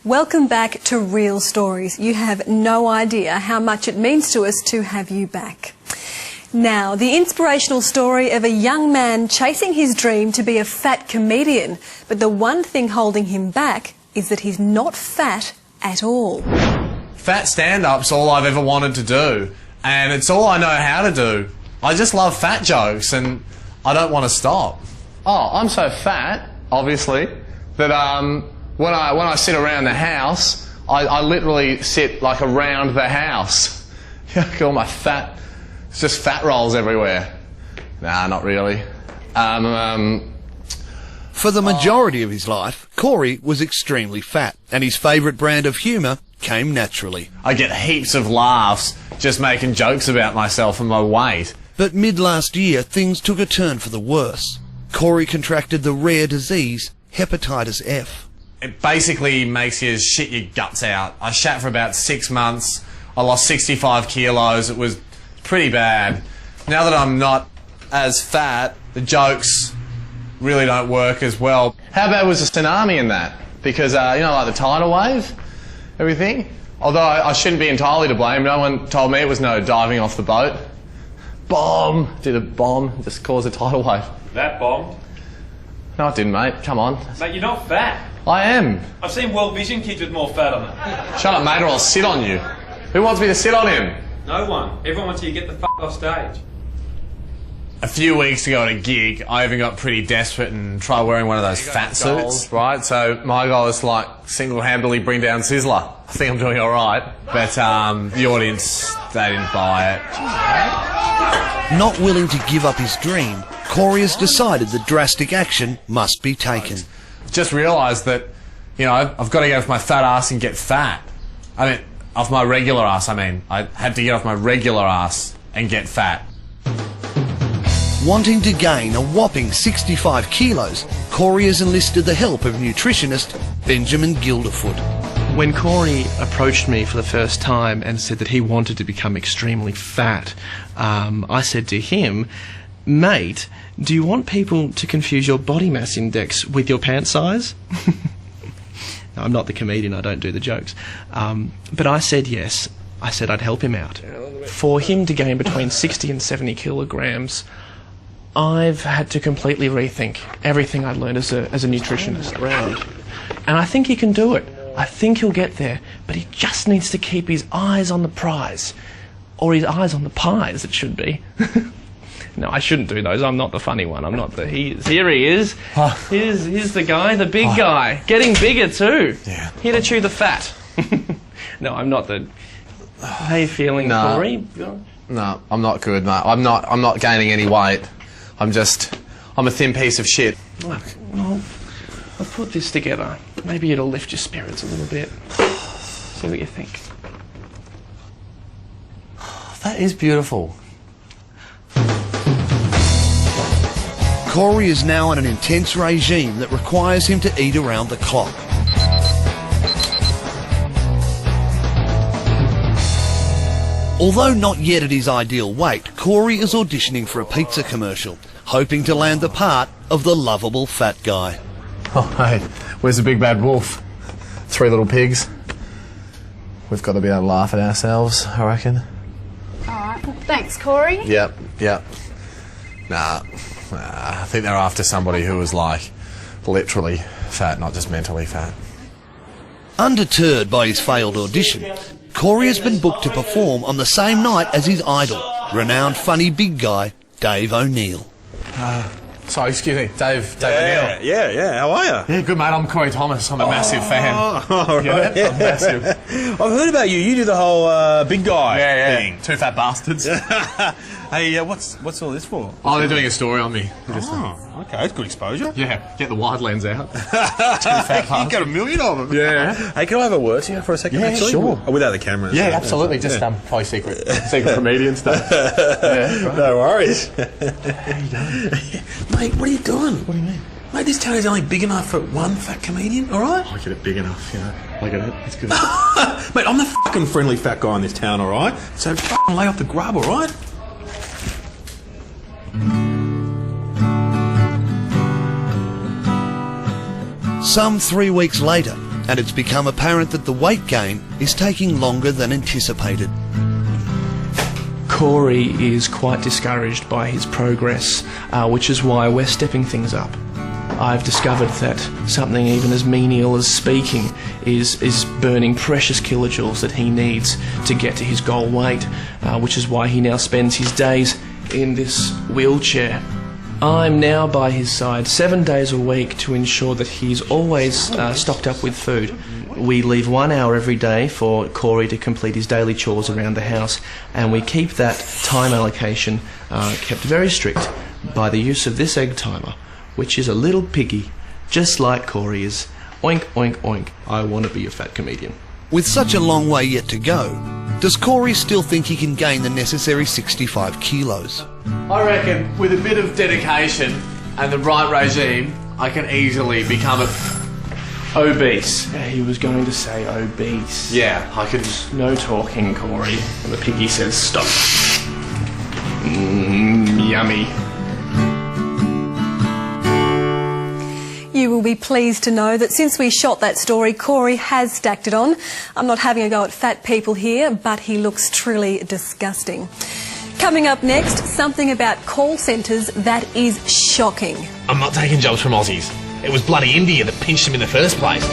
Welcome back to Real Stories. You have no idea how much it means to us to have you back. Now, the inspirational story of a young man chasing his dream to be a fat comedian, but the one thing holding him back is that he's not fat at all. Fat stand-up's all I've ever wanted to do, and it's all I know how to do. I just love fat jokes, and I don't want to stop. Oh, I'm so fat, obviously, that when I sit around the house, I literally sit like around the house. All my fat, it's just fat rolls everywhere. Nah, not really. For the majority of his life, Corey was extremely fat, and his favourite brand of humour came naturally. I get heaps of laughs just making jokes about myself and my weight. But mid-last year, things took a turn for the worse. Corey contracted the rare disease, hepatitis F. It basically makes you shit your guts out. I shat for about 6 months. I lost 65 kilos. It was pretty bad. Now that I'm not as fat, the jokes really don't work as well. How bad was the tsunami in that? Because, you know, like the tidal wave, everything? Although I shouldn't be entirely to blame. No one told me it was no diving off the boat. Bomb! Did a bomb just cause a tidal wave. That bombed? No, it didn't, mate. Come on. Mate, you're not fat. I am. I've seen World Vision kids with more fat on them. Shut up, mate, or I'll sit on you. Who wants me to sit on him? No one. Everyone wants you to get the f*** off stage. A few weeks ago at a gig, I even got pretty desperate and tried wearing one of those fat suits, right? So my goal is to, like, single-handedly bring down Sizzler. I think I'm doing all right. But the audience, they didn't buy it. Not willing to give up his dream, Corey has decided that drastic action must be taken. Just realised that, you know, I've got to get off my fat ass and get fat. I mean, off my regular ass, I mean. I had to get off my regular ass and get fat. Wanting to gain a whopping 65 kilos, Corey has enlisted the help of nutritionist Benjamin Gilderfoot. When Corey approached me for the first time and said that he wanted to become extremely fat, I said to him, "Mate, do you want people to confuse your body mass index with your pant size?" I'm not the comedian, I don't do the jokes. But I said yes. I said I'd help him out. For him to gain between 60 and 70 kilograms, I've had to completely rethink everything I'd learned as a nutritionist. And I think he can do it. I think he'll get there, but he just needs to keep his eyes on the prize. Or his eyes on the pie, as it should be. No, I shouldn't do those. I'm not the funny one. I'm not the... Here he is. Here's the guy, the big guy. Getting bigger too. Yeah. Here to chew the fat. No, I'm not the... How are you feeling, Corey? No, I'm not good, mate. I'm not gaining any weight. I'm a thin piece of shit. Look, well, I'll put this together. Maybe it'll lift your spirits a little bit. See what you think. That is beautiful. Corey is now on an intense regime that requires him to eat around the clock. Although not yet at his ideal weight, Corey is auditioning for a pizza commercial, hoping to land the part of the lovable fat guy. Oh, hey, where's the big bad wolf? 3 little pigs. We've got to be able to laugh at ourselves, I reckon. Alright, thanks, Corey. Yep. Nah, I think they're after somebody who was, like, literally fat, not just mentally fat. Undeterred by his failed audition, Corey has been booked to perform on the same night as his idol, renowned funny big guy, Dave O'Neill. Sorry, excuse me, Dave O'Neill. Yeah, how are you? Yeah, good mate, I'm Corey Thomas, I'm a massive fan. Oh, right. Yeah, I'm massive. I've heard about you, you do the whole big guy thing. 2 fat bastards. Hey, what's all this for? Oh, they're doing a story on me. Oh, okay, that's good exposure. Yeah, get the wide lens out. You've got a million of them. Yeah. Hey, can I have a word to you for a second? Yeah, actually? sure. Oh, without the camera. Yeah, absolutely, just probably secret comedian stuff. Yeah, right. No worries. Mate, what are you doing? What do you mean? Mate, this town is only big enough for one fat comedian, alright? I get it big enough, you know. I get it, it's good. Mate, I'm the fucking friendly fat guy in this town, alright? So fucking lay off the grub, alright? Some 3 weeks later, and it's become apparent that the weight gain is taking longer than anticipated. Corey is quite discouraged by his progress, which is why we're stepping things up. I've discovered that something even as menial as speaking is burning precious kilojoules that he needs to get to his goal weight, which is why he now spends his days in this wheelchair. I'm now by his side 7 days a week to ensure that he's always stocked up with food. We leave 1 hour every day for Corey to complete his daily chores around the house, and we keep that time allocation kept very strict by the use of this egg timer, which is a little piggy, just like Corey is. Oink, oink, oink. I want to be a fat comedian. With such a long way yet to go, does Corey still think he can gain the necessary 65 kilos? I reckon with a bit of dedication and the right regime, I can easily become Obese. He was going to say obese. Yeah, I can. No talking, Corey. And the piggy says stop. Yummy. You will be pleased to know that since we shot that story, Corey has stacked it on. I'm not having a go at fat people here, but he looks truly disgusting. Coming up next, something about call centres that is shocking. I'm not taking jobs from Aussies. It was bloody India that pinched him in the first place.